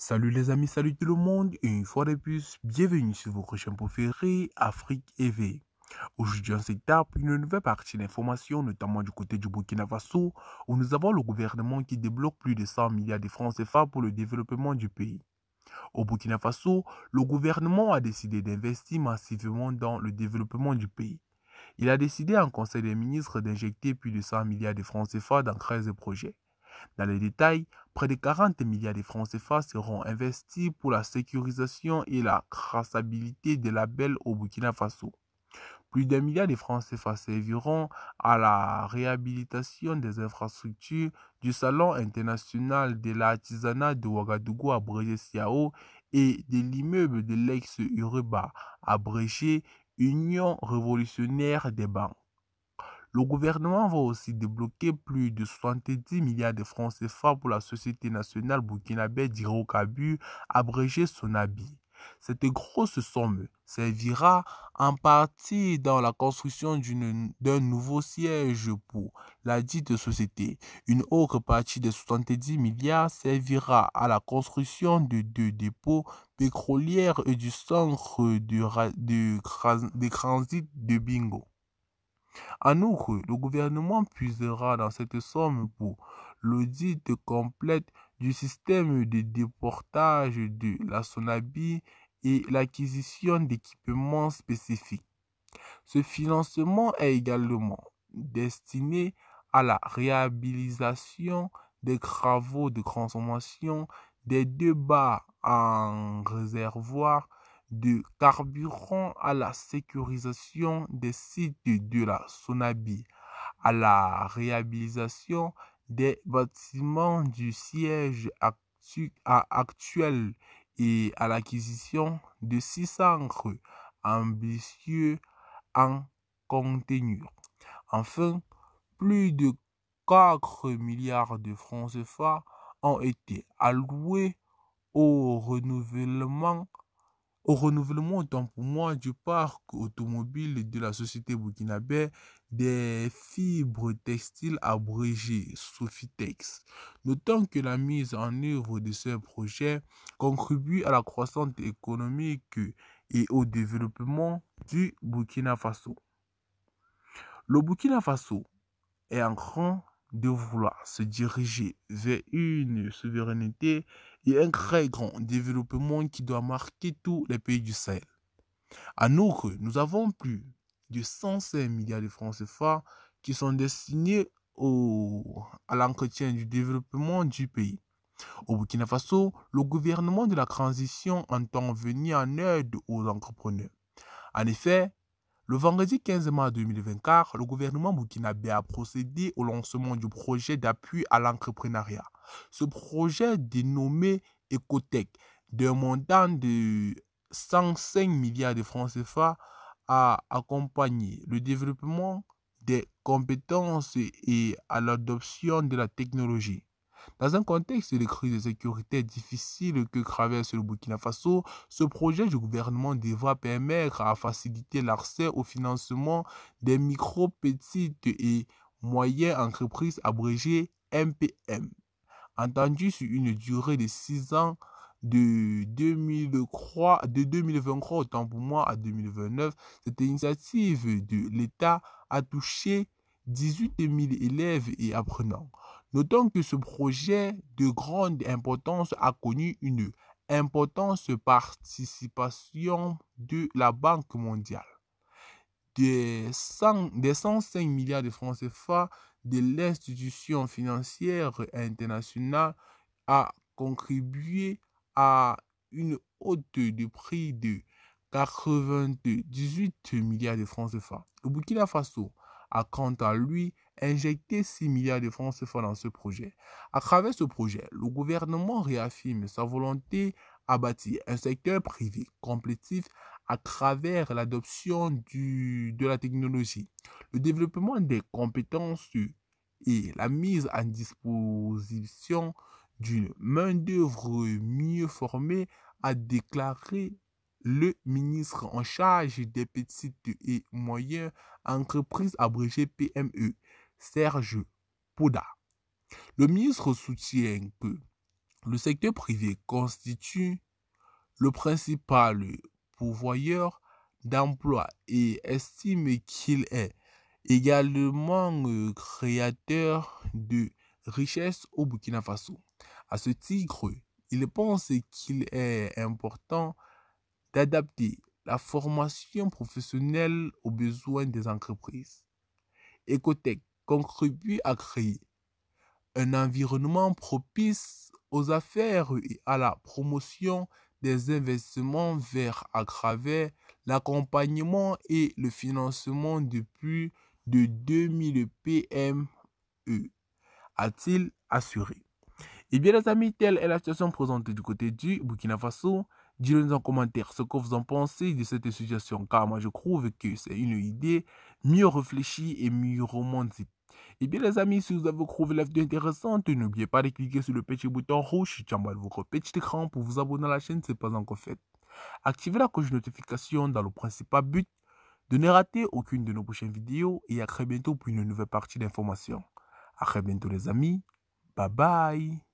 Salut les amis, salut tout le monde et une fois de plus, bienvenue sur votre chaîne préférée Afrique EV. Aujourd'hui, on s'étape une nouvelle partie d'informations, notamment du côté du Burkina Faso, où nous avons le gouvernement qui débloque plus de 100 milliards de francs CFA pour le développement du pays. Au Burkina Faso, le gouvernement a décidé d'investir massivement dans le développement du pays. Il a décidé en Conseil des ministres d'injecter plus de 100 milliards de francs CFA dans 13 projets. Dans les détails, près de 40 milliards de francs CFA seront investis pour la sécurisation et la traçabilité des labels au Burkina Faso. Plus d'un milliard de francs CFA serviront à la réhabilitation des infrastructures du Salon international de l'artisanat de Ouagadougou abrégé CIAO et de l'immeuble de l'ex-Uruba abrégé Union révolutionnaire des banques. Le gouvernement va aussi débloquer plus de 70 milliards de francs CFA pour la Société nationale burkinabé d'hydrocarbures, abrégée SONABI. Cette grosse somme servira en partie dans la construction d'un nouveau siège pour la dite société. Une autre partie de 70 milliards servira à la construction de deux dépôts pétroliers et du centre de transit de Bingo. En outre, le gouvernement puisera dans cette somme pour l'audit complet du système de déportage de la SONABI et l'acquisition d'équipements spécifiques. Ce financement est également destiné à la réhabilitation des travaux de transformation des deux bars en réservoir de carburant, à la sécurisation des sites de la SONABI, à la réhabilitation des bâtiments du siège actuel et à l'acquisition de 600 ambitieux en conteneur. Enfin, plus de 4 milliards de francs CFA ont été alloués au renouvellement autant pour moi du parc automobile de la société burkinabé des fibres textiles abrégées Sofitex. Notons que la mise en œuvre de ce projet contribue à la croissance économique et au développement du Burkina Faso. Le Burkina Faso est en train de vouloir se diriger vers une souveraineté et un très grand développement qui doit marquer tous les pays du Sahel. En outre, nous avons plus de 105 milliards de francs CFA qui sont destinés à l'entretien du développement du pays. Au Burkina Faso, le gouvernement de la transition entend venir en aide aux entrepreneurs. En effet, le vendredi 15 mars 2024, le gouvernement burkinabé a procédé au lancement du projet d'appui à l'entrepreneuriat. Ce projet, dénommé Ecotech, d'un montant de 105 milliards de francs CFA, a accompagné le développement des compétences et à l'adoption de la technologie. Dans un contexte de crise de sécurité difficile que traverse le Burkina Faso, ce projet du gouvernement devra permettre à faciliter l'accès au financement des micro, petites et moyennes entreprises abrégées MPM. Entendu sur une durée de 6 ans de 2023 autant pour moi à 2029, cette initiative de l'État a touché 18 000 élèves et apprenants. Notons que ce projet de grande importance a connu une importante participation de la Banque mondiale. Des 105 milliards de francs CFA de l'institution financière internationale a contribué à une hausse de prix de 98 milliards de francs CFA. Le Burkina Faso a quant à lui injecté 6 milliards de francs CFA dans ce projet. À travers ce projet, le gouvernement réaffirme sa volonté à bâtir un secteur privé compétitif à travers l'adoption de la technologie, le développement des compétences et la mise en disposition d'une main-d'œuvre mieux formée, a déclaré le ministre en charge des petites et moyennes entreprises abrégées PME, Serge Pouda. Le ministre soutient que Le secteur privé constitue le principal pourvoyeur d'emplois et estime qu'il est également créateur de richesses au Burkina Faso. À ce titre, il pense qu'il est important d'adapter la formation professionnelle aux besoins des entreprises. Ecotech contribue à créer un environnement propice aux affaires et à la promotion des investissements verts à travers l'accompagnement et le financement de plus de 2000 PME, a-t-il assuré. Et bien les amis, telle est la situation présente du côté du Burkina Faso. Dites-nous en commentaire ce que vous en pensez de cette situation, car moi je trouve que c'est une idée mieux réfléchie et mieux romantique. Et bien les amis, si vous avez trouvé la vidéo intéressante, n'oubliez pas de cliquer sur le petit bouton rouge en bas de votre petit écran pour vous abonner à la chaîne si ce n'est pas encore fait. Activez la cloche de notification dans le principal but de ne rater aucune de nos prochaines vidéos et à très bientôt pour une nouvelle partie d'informations. À très bientôt les amis, bye bye.